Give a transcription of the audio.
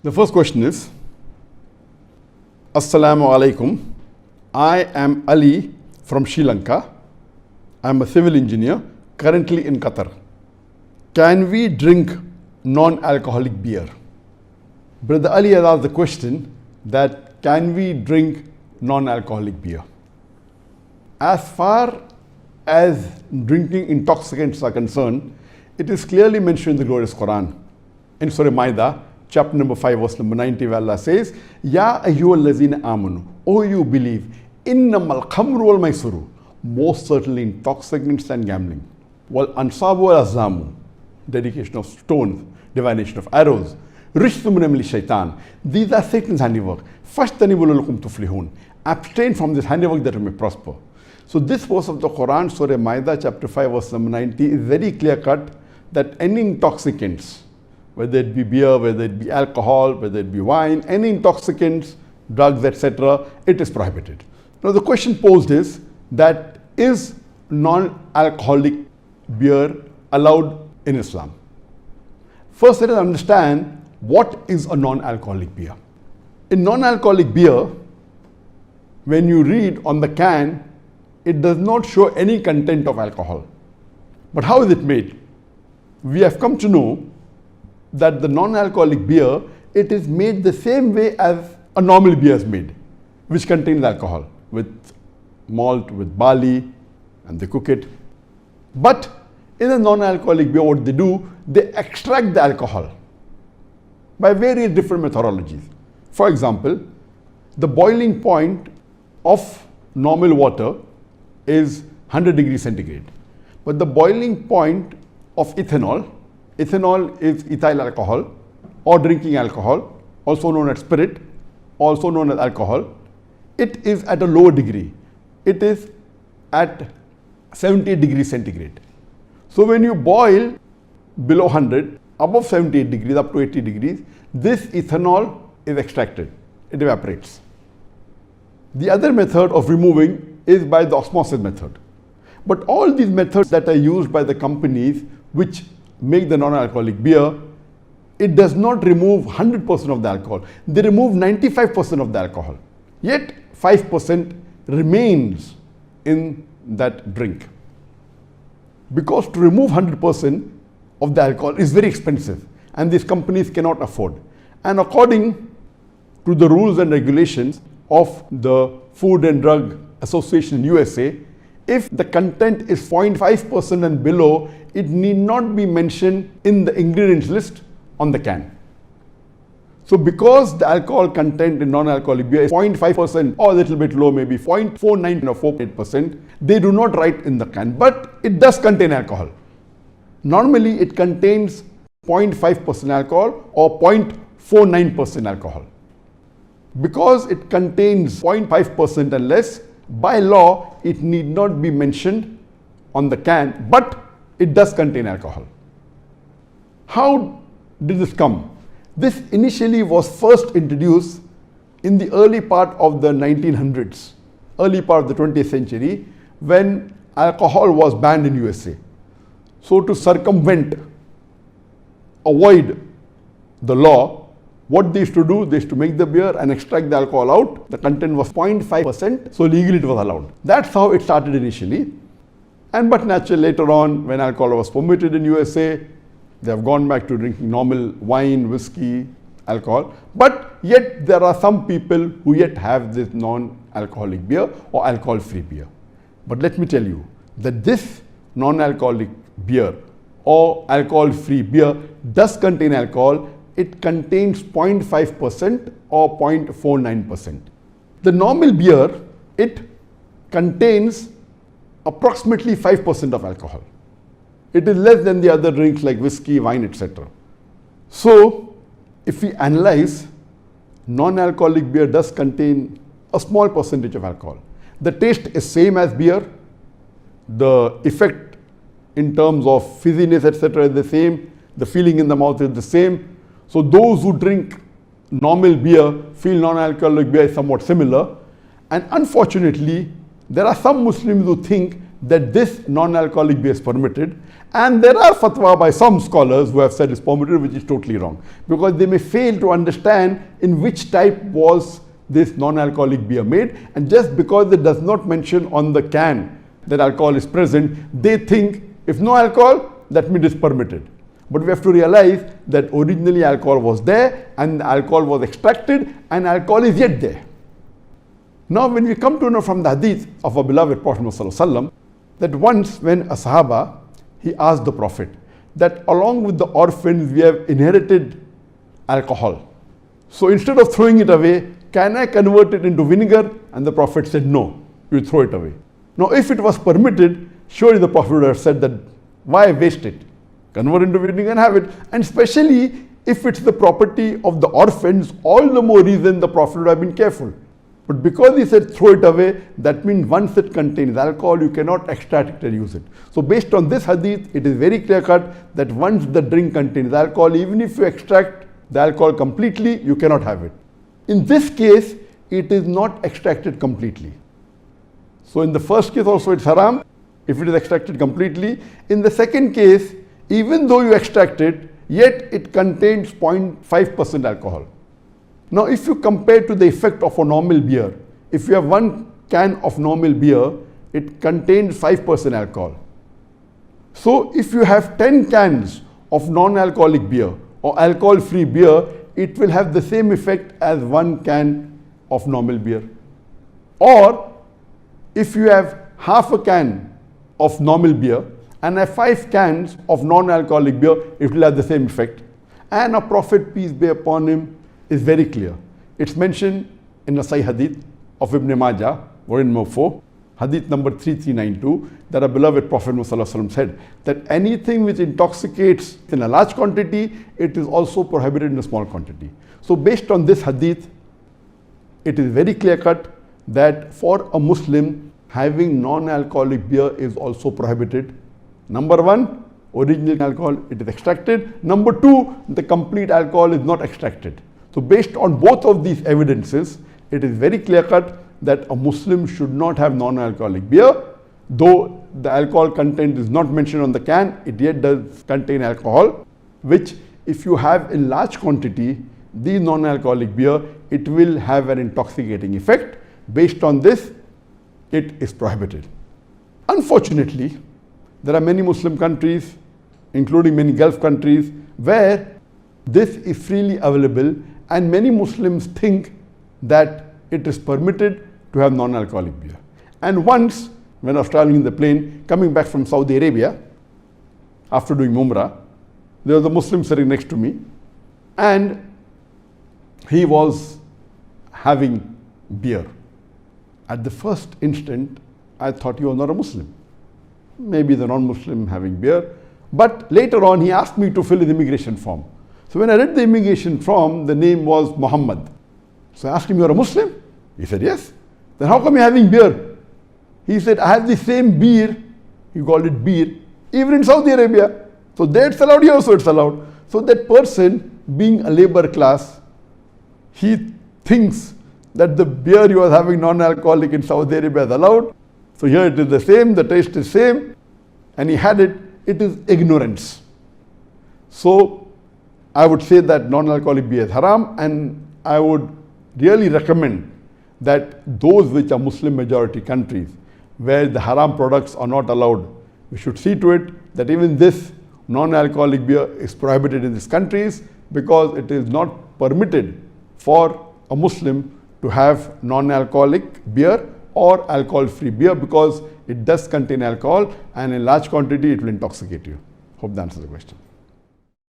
The first question is, Assalamu alaikum. I am Ali from Sri Lanka. I am a civil engineer currently in Qatar. Can we drink non-alcoholic beer? Brother Ali has asked the question that can we drink non-alcoholic beer? As far as drinking intoxicants are concerned, it is clearly mentioned in the glorious Qur'an. In Surah Maida, chapter number 5, verse number 90, where Allah says, Ya ayyuhallazina amanu, O you believe, innamal khamru wal maisuru, most certainly intoxicants and gambling, wal ansabu wal azlamu, dedication of stones, divination of arrows, rishthum min amali shaitan, these are Satan's handiwork. Fashtanibu lakum tuflihun, abstain from this handiwork that you may prosper. So this verse of the Quran, Surah Maida, chapter 5, verse number 90, is very clear cut that any intoxicants, whether it be beer, whether it be alcohol, whether it be wine, any intoxicants, drugs, etc., it is prohibited. Now the question posed is non-alcoholic beer allowed in Islam? First, let us understand what is a non-alcoholic beer. In non-alcoholic beer, when you read on the can, it does not show any content of alcohol. But how is it made? We have come to know that the non-alcoholic beer, it is made the same way as a normal beer is made, which contains alcohol, with malt, with barley, and they cook it. But in a non-alcoholic beer, what they do, they extract the alcohol by various different methodologies. For example, the boiling point of normal water is 100 degrees centigrade. But the boiling point of ethanol is ethyl alcohol or drinking alcohol, also known as spirit, also known as alcohol. It is at a lower degree. It is at 78 degrees centigrade. So when you boil below 100, above 78 degrees, up to 80 degrees, this ethanol is extracted. It evaporates. The other method of removing is by the osmosis method. But all these methods that are used by the companies which make the non-alcoholic beer, it does not remove 100% of the alcohol. They remove 95% of the alcohol. Yet 5% remains in that drink. Because to remove 100% of the alcohol is very expensive and these companies cannot afford. And according to the rules and regulations of the Food and Drug Association in USA, if the content is 0.5% and below, it need not be mentioned in the ingredients list on the can. So because the alcohol content in non-alcoholic beer is 0.5% or a little bit low, maybe 0.49 or 0.8%, they do not write in the can, but it does contain alcohol. Normally it contains 0.5% alcohol or 0.49% alcohol. Because it contains 0.5% and less, by law, it need not be mentioned on the can, but it does contain alcohol. How did this come? This initially was first introduced in the early part of the 1900s, early part of the 20th century, when alcohol was banned in USA. So to circumvent, avoid the law, what they used to do, they used to make the beer and extract the alcohol out. The content was 0.5%, so legally it was allowed. That's how it started initially. But naturally later on, when alcohol was permitted in USA, they have gone back to drinking normal wine, whiskey, alcohol. But yet there are some people who yet have this non-alcoholic beer or alcohol-free beer. But let me tell you that this non-alcoholic beer or alcohol-free beer does contain alcohol. It contains 0.5% or 0.49%. The normal beer, it contains approximately 5% of alcohol. It is less than the other drinks like whiskey, wine, etc. So if we analyze, non-alcoholic beer does contain a small percentage of alcohol. The taste is same as beer. The effect in terms of fizziness, etc. is the same. The feeling in the mouth is the same. So those who drink normal beer feel non-alcoholic beer is somewhat similar. And unfortunately, there are some Muslims who think that this non-alcoholic beer is permitted, and there are fatwa by some scholars who have said it's permitted, which is totally wrong, because they may fail to understand in which type was this non-alcoholic beer made, and just because it does not mention on the can that alcohol is present, they think if no alcohol, that means it's permitted. But we have to realize that originally alcohol was there and the alcohol was extracted and alcohol is yet there. Now when we come to know from the hadith of our beloved Prophet ﷺ, that once when a Sahaba, he asked the Prophet that along with the orphans we have inherited alcohol. So instead of throwing it away, can I convert it into vinegar? And the Prophet said, no, you throw it away. Now if it was permitted, surely the Prophet would have said that why waste it? Convert into vinegar and have it. And especially if it's the property of the orphans, all the more reason the Prophet would have been careful. But because he said throw it away, that means once it contains alcohol, you cannot extract it and use it. So based on this hadith, it is very clear cut that once the drink contains alcohol, even if you extract the alcohol completely, you cannot have it. In this case, it is not extracted completely. So in the first case also it's haram if it is extracted completely. In the second case, even though you extract it, yet it contains 0.5% alcohol. Now if you compare to the effect of a normal beer, if you have 1 can of normal beer, it contains 5% alcohol. So if you have 10 cans of non-alcoholic beer or alcohol-free beer, it will have the same effect as 1 can of normal beer. Or if you have half a can of normal beer and have 5 cans of non-alcoholic beer, it will have the same effect. And our Prophet, peace be upon him, is very clear. It's mentioned in the Sahih Hadith of Ibn Majah, volume number 4, Hadith number 3392, that our beloved Prophet ﷺ said that anything which intoxicates in a large quantity, it is also prohibited in a small quantity. So based on this hadith, it is very clear cut that for a Muslim, having non-alcoholic beer is also prohibited. Number 1, original alcohol, it is extracted. Number 2, the complete alcohol is not extracted. So based on both of these evidences, it is very clear cut that a Muslim should not have non-alcoholic beer. Though the alcohol content is not mentioned on the can, it yet does contain alcohol, which if you have in large quantity, the non-alcoholic beer, it will have an intoxicating effect. Based on this, it is prohibited. Unfortunately, there are many Muslim countries, including many Gulf countries, where this is freely available, and many Muslims think that it is permitted to have non-alcoholic beer. And once, when I was traveling in the plane, coming back from Saudi Arabia, after doing Umrah, there was a Muslim sitting next to me, and he was having beer. At the first instant, I thought he was not a Muslim. Maybe the non-Muslim having beer. But later on, he asked me to fill his immigration form. So when I read the immigration form, the name was Muhammad. So I asked him, you're a Muslim? He said, yes. Then how come you're having beer? He said, I have the same beer, he called it beer, even in Saudi Arabia. So there it's allowed, here also it's allowed. So that person, being a labor class, he thinks that the beer he was having non-alcoholic in Saudi Arabia is allowed. So here it is the same, the taste is same, and he had it. It is ignorance. So I would say that non-alcoholic beer is haram, and I would really recommend that those which are Muslim majority countries where the haram products are not allowed, we should see to it that even this non-alcoholic beer is prohibited in these countries, because it is not permitted for a Muslim to have non-alcoholic beer or alcohol-free beer, because it does contain alcohol and in large quantity it will intoxicate you. Hope that answers the question.